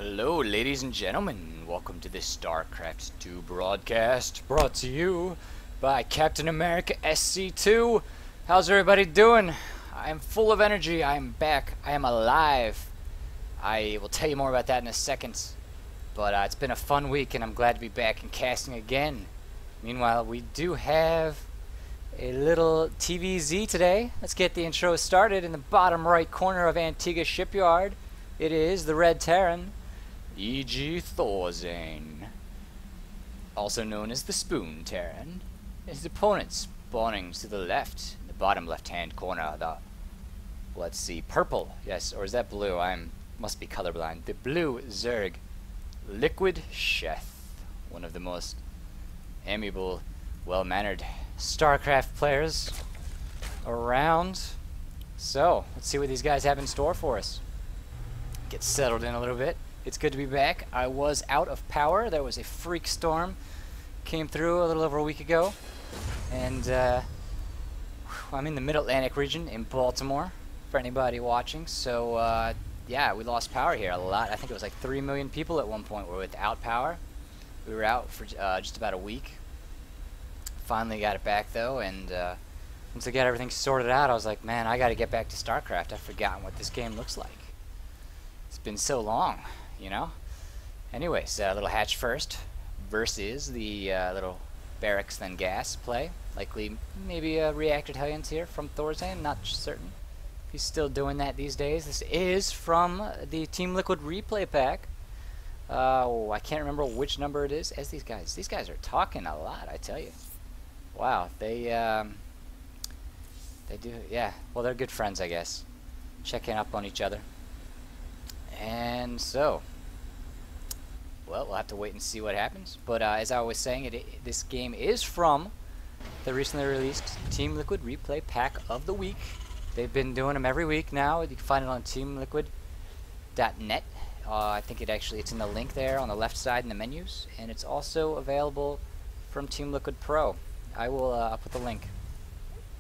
Hello, ladies and gentlemen. Welcome to this StarCraft 2 broadcast, brought to you by Captain America SC2. How's everybody doing? I am full of energy. I am back. I am alive. I will tell you more about that in a second. But it's been a fun week, and I'm glad to be back and casting again. Meanwhile, we do have a little TVZ today. Let's get the intro started. In the bottom right corner of Antiga Shipyard, it is the Red Terran, EGThorZaIN, also known as the Spoon Terran. His opponent spawning to the left, in the bottom left-hand corner, the, let's see, purple, yes, or is that blue? Must be colorblind. The blue Zerg, LiquidSheth, one of the most amiable, well-mannered StarCraft players around. So, let's see what these guys have in store for us. Get settled in a little bit. It's good to be back. I was out of power. There was a freak storm came through a little over a week ago, and I'm in the Mid-Atlantic region in Baltimore for anybody watching. So yeah, we lost power here a lot. I think it was like 3 million people at one point were without power. We were out for just about a week. Finally got it back though, and once I got everything sorted out, I was like, man, I got to get back to StarCraft. I've forgotten what this game looks like. It's been so long, you know? Anyways, little hatch first versus the little barracks then gas play. Likely maybe a reactor Hellions here from ThorZaIN, not certain. He's still doing that these days. This is from the Team Liquid replay pack. Oh, I can't remember which number it is. As these guys are talking a lot, I tell you. Wow, they do, yeah. Well, they're good friends, I guess. Checking up on each other. And so, well, we'll have to wait and see what happens. But as I was saying, this game is from the recently released Team Liquid Replay Pack of the Week. They've been doing them every week now. You can find it on teamliquid.net. I think it's in the link there on the left side in the menus. And it's also available from Team Liquid Pro. I will I'll put the link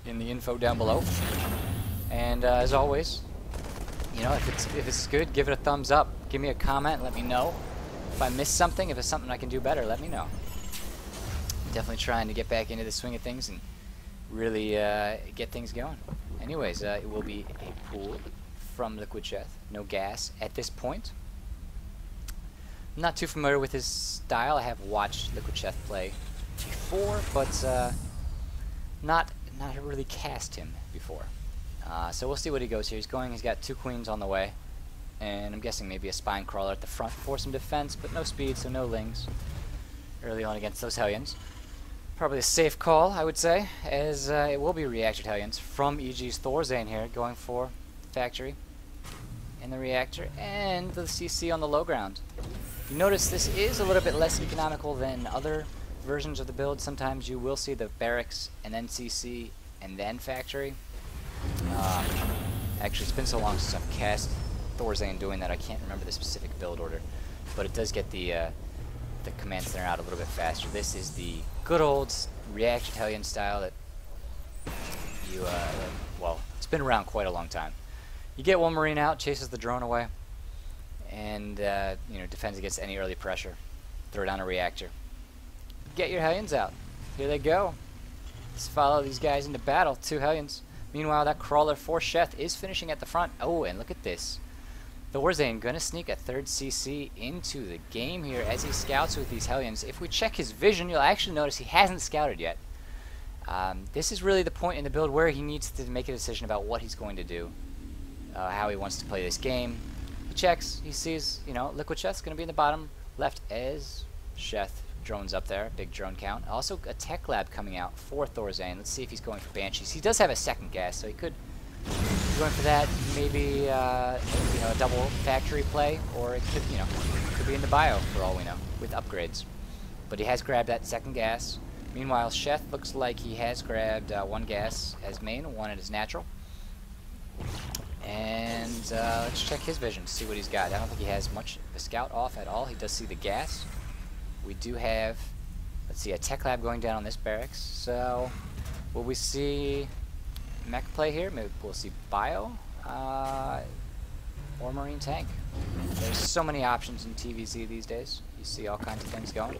in the info down below. And as always, you know, if it's good, give it a thumbs up. Give me a comment, let me know. If I missed something, if it's something I can do better, let me know. Definitely trying to get back into the swing of things and really get things going. Anyways, it will be a pool from LiquidSheth. No gas at this point. I'm not too familiar with his style. I have watched LiquidSheth play before, but not really cast him before. So we'll see what he goes here. He's got 2 queens on the way, and I'm guessing maybe a spine crawler at the front for some defense, but no speed, so no lings early on against those Hellions. Probably a safe call, I would say, as it will be reactor Hellions from EGThorZaIN here, going for factory and the reactor and the CC on the low ground. You notice this is a little bit less economical than other versions of the build. Sometimes you will see the barracks and then CC and then factory. Actually, it's been so long since I've cast ThorZaIN doing that I can't remember the specific build order, but it does get the command center out a little bit faster. This is the good old reactor Hellion style that you well, it's been around quite a long time. You get one marine out, chases the drone away, and you know, defends against any early pressure. Throw down a reactor. Get your Hellions out. Here they go. Let's follow these guys into battle. 2 Hellions. Meanwhile, that crawler for Sheth is finishing at the front. Oh, and look at this. ThorZaIN gonna sneak a 3rd CC into the game here as he scouts with these Hellions. If we check his vision, you'll actually notice he hasn't scouted yet. This is really the point in the build where he needs to make a decision about what he's going to do, how he wants to play this game. He checks, he sees, you know, LiquidSheth's gonna be in the bottom left as Sheth. Drones up there, big drone count. Also a tech lab coming out for ThorZaIN. Let's see if he's going for Banshees. He does have a 2nd gas, so he could be going for that. Maybe you know, a double factory play, or it could, you know, could be in the bio for all we know with upgrades. But he has grabbed that 2nd gas. Meanwhile, Sheth looks like he has grabbed 1 gas as main, 1 as natural. And let's check his vision, see what he's got. I don't think he has much of a scout off at all. He does see the gas. We do have, let's see, a tech lab going down on this barracks. So, will we see mech play here? Maybe we'll see bio, or or Marine tank. There's so many options in TVZ these days. You see all kinds of things going.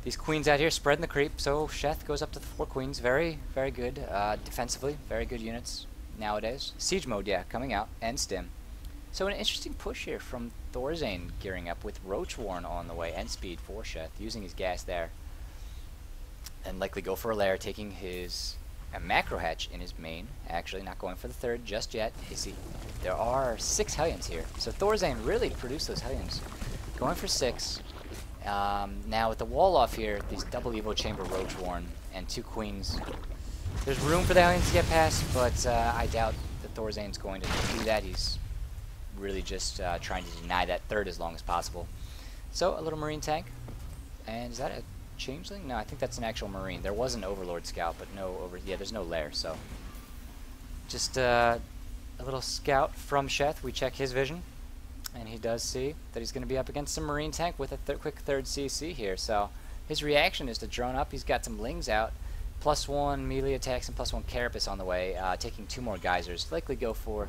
These queens out here spreading the creep, so Sheth goes up to the 4 queens. Very, very good defensively. Very good units nowadays. Siege mode, yeah, coming out, and stim. So an interesting push here from ThorZaIN gearing up with Roach Warren on the way, and speed for Sheth, using his gas there. And likely go for a lair, taking his macro hatch in his main. Actually, not going for the 3rd just yet. You see, there are 6 Hellions here. So ThorZaIN really produced those Hellions. Going for 6. Now with the wall off here, these double Evo Chamber Roach Warren and 2 queens. There's room for the Hellions to get past, but I doubt that ThorZaIN's going to do that. He's really just trying to deny that 3rd as long as possible. So a little Marine tank. And is that a changeling? No, I think that's an actual Marine. There was an Overlord scout, but yeah, there's no lair, so just a little scout from Sheth. We check his vision, and he does see that he's going to be up against some Marine tank with a quick 3rd CC here. So his reaction is to drone up. He's got some lings out, +1 melee attacks and +1 carapace on the way, taking 2 more geysers. Likely go for,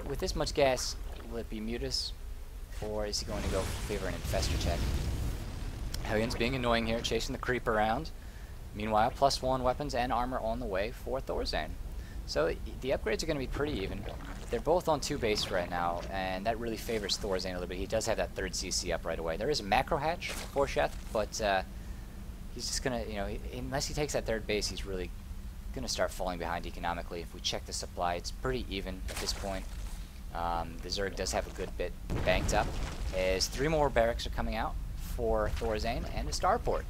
with this much gas, will it be Mutus, or is he going to go favor an Infestor check? Hellions being annoying here, chasing the creep around. Meanwhile, +1 weapons and armor on the way for ThorZaIN. So the upgrades are going to be pretty even. They're both on 2 base right now, and that really favors ThorZaIN a little bit. He does have that 3rd CC up right away. There is a macro hatch for Sheth, but he's just going to, you know, unless he takes that 3rd base, he's really going to start falling behind economically. If we check the supply, it's pretty even at this point. The Zerg does have a good bit banked up, as 3 more barracks are coming out for ThorZaIN and the starport.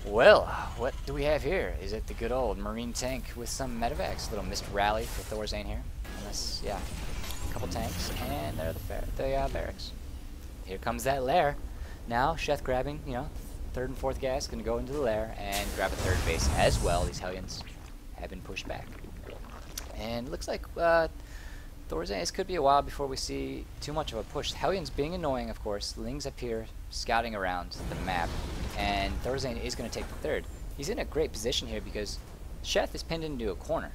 Well, what do we have here? Is it the good old Marine tank with some medevacs? Little missed rally for ThorZaIN here. Unless, yeah, a couple tanks, and there are the barracks. Here comes that lair. Now, Sheth grabbing, you know, 3rd and 4th gas, going to go into the lair and grab a 3rd base as well. These Hellions have been pushed back. And it looks like ThorZaIN, this could be a while before we see too much of a push. Hellions being annoying, of course. Lings up here scouting around the map, and ThorZaIN is going to take the 3rd. He's in a great position here because Sheth is pinned into a corner.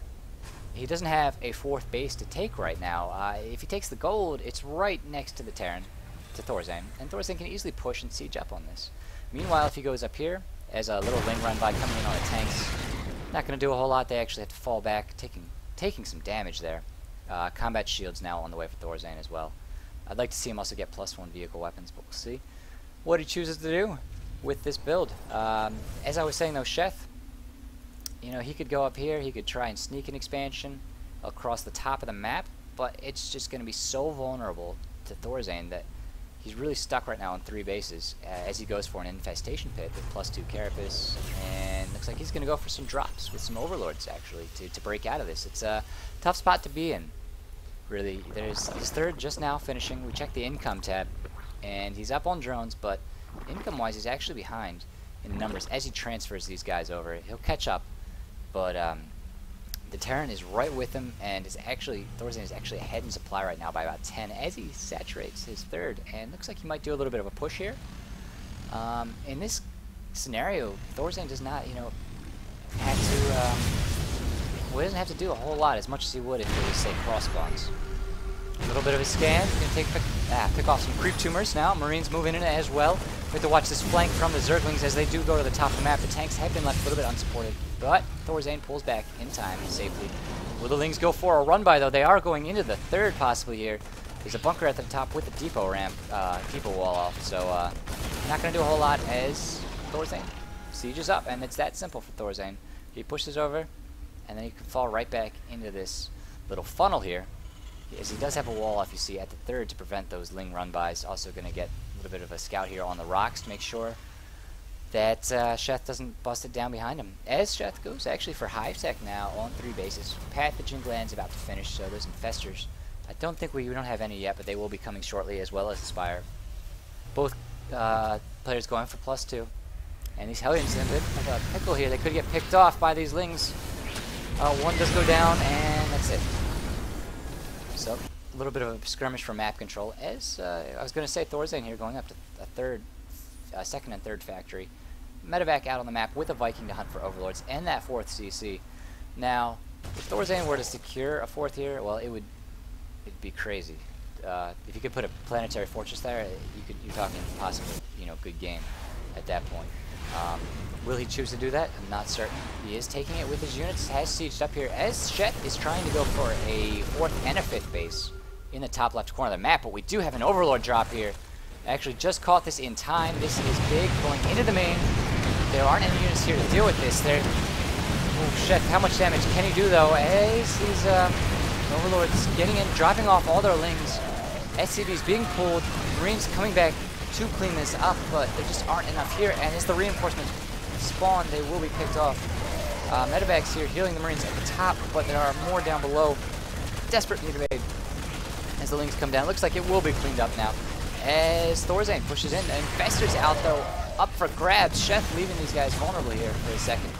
He doesn't have a 4th base to take right now. If he takes the gold, it's right next to the Terran, to ThorZaIN, and ThorZaIN can easily push and siege up on this. Meanwhile, if he goes up here, as a little Ling run by coming in on the tanks, not going to do a whole lot. They actually have to fall back, taking some damage there. Combat shields now on the way for ThorZaIN as well. I'd like to see him also get +1 vehicle weapons, but we'll see what he chooses to do with this build. As I was saying though, Sheth, you know, he could go up here, he could try and sneak an expansion across the top of the map, but it's just going to be so vulnerable to ThorZaIN that he's really stuck right now on 3 bases as he goes for an infestation pit with +2 carapace, and looks like he's going to go for some drops with some overlords actually to break out of this. It's a tough spot to be in. Really, there's his 3rd just now finishing. We checked the income tab, and he's up on drones, but income-wise, he's actually behind in numbers as he transfers these guys over. He'll catch up, but the Terran is right with him, and ThorZaIN is actually ahead in supply right now by about 10 as he saturates his 3rd, and looks like he might do a little bit of a push here. In this scenario, ThorZaIN does not, you know, have to. Well, he doesn't have to do a whole lot, as much as he would if it was, say, cross spawns. A little bit of a scan. Going to pick off some creep tumors now. Marines moving in as well. We have to watch this flank from the Zerglings as they do go to the top of the map. The tanks have been left a little bit unsupported, but ThorZaIN pulls back in time safely. Will the Lings go for a run by though? They are going into the 3rd possibly here. There's a bunker at the top with the depot ramp, depot wall off. So not going to do a whole lot as ThorZaIN sieges up, and it's that simple for ThorZaIN. He pushes over, and then he can fall right back into this little funnel here. As he does have a wall off, you see, at the 3rd to prevent those Ling run-bys. Also going to get a little bit of a scout here on the rocks to make sure that Sheth doesn't bust it down behind him. As Sheth goes actually for Hive Tech now on 3 bases. Pathogen Gland's about to finish, so those Infestors. I don't think we don't have any yet, but they will be coming shortly, as well as Aspire. Both players going for +2. And these Hellions in a bit of a pickle here. They could get picked off by these Lings. One does go down, and that's it. So, a little bit of a skirmish for map control. As I was going to say, ThorZaIN here going up to a 2nd and 3rd factory. Medevac out on the map with a Viking to hunt for overlords and that 4th CC. Now, if ThorZaIN were to secure a 4th here, well, it'd be crazy. if you could put a planetary fortress there, you're talking possibly, you know, good game at that point. Will he choose to do that? I'm not certain. He is taking it with his units, has sieged up here, as Sheth is trying to go for a 4th and a 5th base in the top left corner of the map, but we do have an Overlord drop here. Actually just caught this in time. This is big, going into the main. There aren't any units here to deal with this. Sheth, how much damage can he do though? As these Overlords getting in, dropping off all their lings. SCVs being pulled, Marines coming back to clean this up, but there just aren't enough here, and as the reinforcements spawn, they will be picked off. Medevacs here healing the Marines at the top, but there are more down below. Desperate need of aid as the lings come down. Looks like it will be cleaned up now as EGThorZaIN pushes in. The Infestor's out though, up for grabs. Sheth leaving these guys vulnerable here for a second.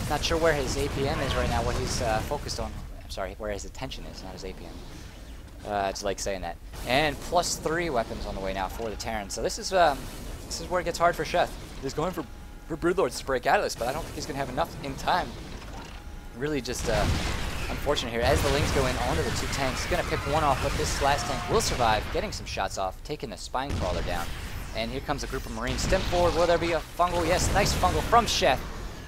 Not sure where his APM is right now, what he's focused on. I'm sorry, where his attention is, not his APM. I just like saying that. And +3 weapons on the way now for the Terran. So this is where it gets hard for Sheth. He's going for Broodlords to break out of this, but I don't think he's going to have enough in time. Really just unfortunate here. As the lings go in onto the 2 tanks, he's going to pick one off, but this last tank will survive, getting some shots off, taking the spine crawler down. And here comes a group of Marines. Stem forward. Will there be a fungal? Yes, nice fungal from Sheth.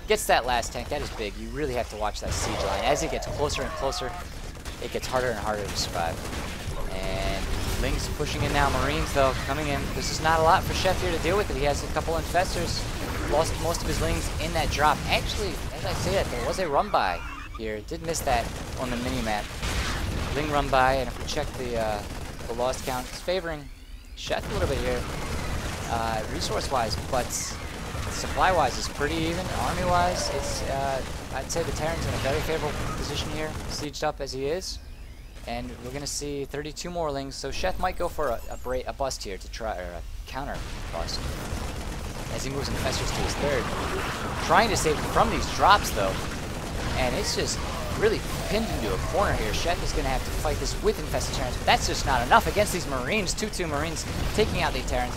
Gets that last tank. That is big. You really have to watch that siege line. As it gets closer and closer, it gets harder and harder to survive. And lings pushing in now. Marines, though, coming in. This is not a lot for Sheth here to deal with it. He has a couple infestors. Lost most of his lings in that drop. Actually, as I say that, there was a run-by here. Did miss that on the mini-map. Ling run-by, and if we check the lost count, it's favoring Sheth a little bit here. Resource-wise, but supply-wise, it's pretty even. Army-wise, it's I'd say the Terran's in a very favorable position here, sieged up as he is. And we're going to see 32 more lings, so Sheth might go for a bust here to try, or a counter bust, as he moves infestors to his 3rd. Trying to save him from these drops, though. And it's just really pinned into a corner here. Sheth is going to have to fight this with infested Terrans, but that's just not enough against these Marines. 2-2 Marines taking out the Terrans.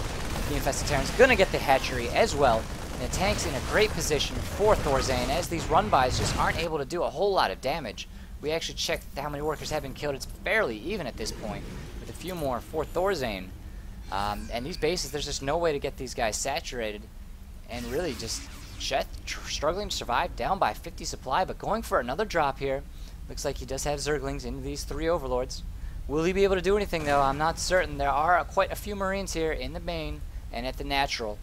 The infested Terrans going to get the hatchery as well. And the tank's in a great position for EGThorZaIN, as these run-bys just aren't able to do a whole lot of damage. We actually checked how many workers have been killed. It's fairly even at this point, with a few more for EGThorZaIN. And these bases, there's just no way to get these guys saturated. And really just Sheth struggling to survive, down by 50 supply, but going for another drop here. Looks like he does have Zerglings into these 3 Overlords. Will he be able to do anything, though? I'm not certain. There are quite a few Marines here in the main and at the natural.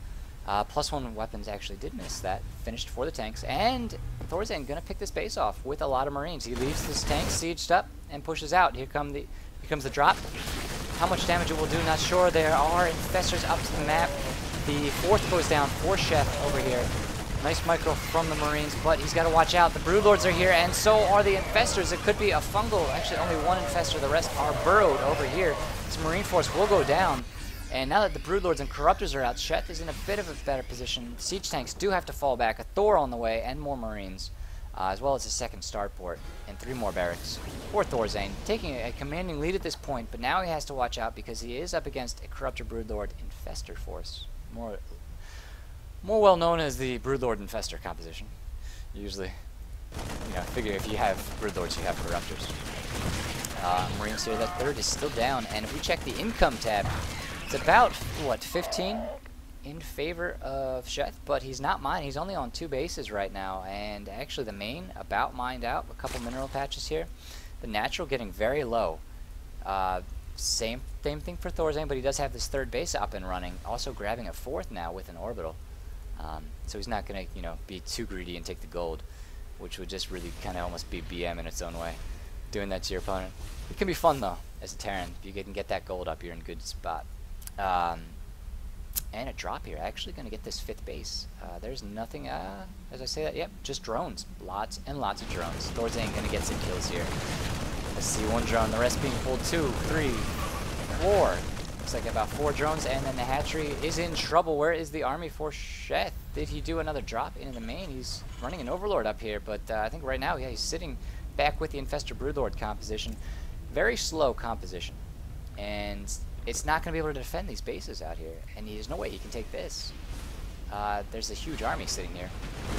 +1 weapons actually did miss that. Finished for the tanks. And EGThorZaIN going to pick this base off with a lot of Marines. He leaves this tank sieged up and pushes out. Here comes the drop. How much damage it will do, not sure. There are infestors up to the map. The 4th goes down for Sheth over here. Nice micro from the Marines, but he's got to watch out. The Broodlords are here, and so are the infestors. It could be a fungal. Actually, only 1 infestor. The rest are burrowed over here. This Marine force will go down. And now that the Broodlords and Corruptors are out, Sheth is in a bit of a better position. Siege tanks do have to fall back. A Thor on the way, and more Marines, as well as a 2nd starport, and 3 more barracks for EGThorZaIN. Taking a commanding lead at this point, but now he has to watch out because he is up against a Corruptor Broodlord Infestor force. More well known as the Broodlord Infestor composition. Usually, you know, figure if you have Broodlords, you have Corruptors. Marines here, that 3rd is still down, and if we check the income tab, it's about, what, 15 in favor of Sheth, but he's not mined. He's only on 2 bases right now, and actually the main about mined out. A couple mineral patches here. The natural getting very low. Same thing for EGThorZaIN, but he does have this 3rd base up and running. Also grabbing a 4th now with an orbital. So he's not going to, you know, be too greedy and take the gold, which would just really kind of almost be BM in its own way, doing that to your opponent. It can be fun, though, as a Terran. If you can get that gold up, you're in a good spot. And a drop here. Actually going to get this 5th base. There's nothing, as I say that, yep, just drones. Lots and lots of drones. EGThorZaIN going to get some kills here. Let's see, 1 drone, the rest being pulled. 2, 3, 4. Looks like about 4 drones, and then the hatchery is in trouble. Where is the army for Sheth? Did he do another drop into the main? He's running an Overlord up here, but I think right now, yeah, he's sitting back with the Infestor Broodlord composition. Very slow composition. And it's not going to be able to defend these bases out here, and there's no way he can take this. There's a huge army sitting here,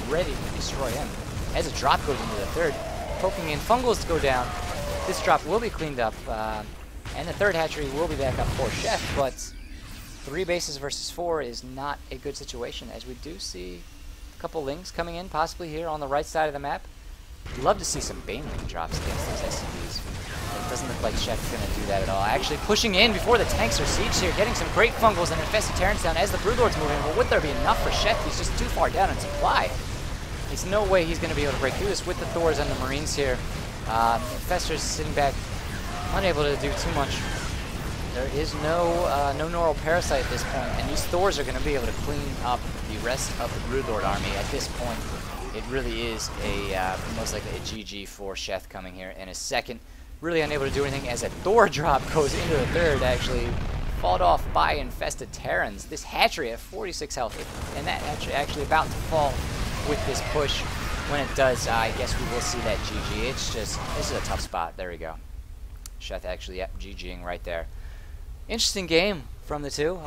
ready to destroy him. As a drop goes into the 3rd, poking in, fungals go down. This drop will be cleaned up. And the third hatchery will be back up for Sheth, but 3 bases versus 4 is not a good situation, as we do see a couple lings coming in, possibly here on the right side of the map. I'd love to see some Baneling drops against those SCVs. It doesn't look like Sheth's going to do that at all. Actually pushing in before the tanks are sieged here, getting some great fungals and infested Terrans down as the Broodlord's moving. But would there be enough for Sheth? He's just too far down in supply. There's no way he's going to be able to break through this with the Thors and the Marines here. Infester's sitting back, unable to do too much. There is no Neural Parasite at this point, and these Thors are going to be able to clean up the rest of the Broodlord army. At this point, it really is a most likely a GG for Sheth coming here in a second. Really unable to do anything as a Thor drop goes into the third, actually fought off by infested Terrans. This hatchery at 46 health, and that hatchery actually about to fall with this push. When it does, I guess we will see that GG. It's just, this is a tough spot. There we go. Sheth actually, yep, GGing right there. Interesting game from the two.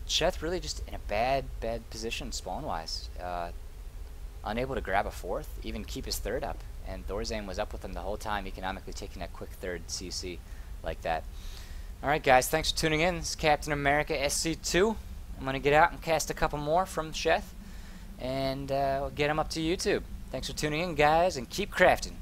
Sheth really just in a bad position spawn-wise. Unable to grab a fourth, even keep his third up. And EGThorZaIN was up with him the whole time, economically taking that quick third CC like that. Alright guys, thanks for tuning in. This is Captain America SC2. I'm going to get out and cast a couple more from Sheth, and we'll get them up to YouTube. Thanks for tuning in guys, and keep crafting.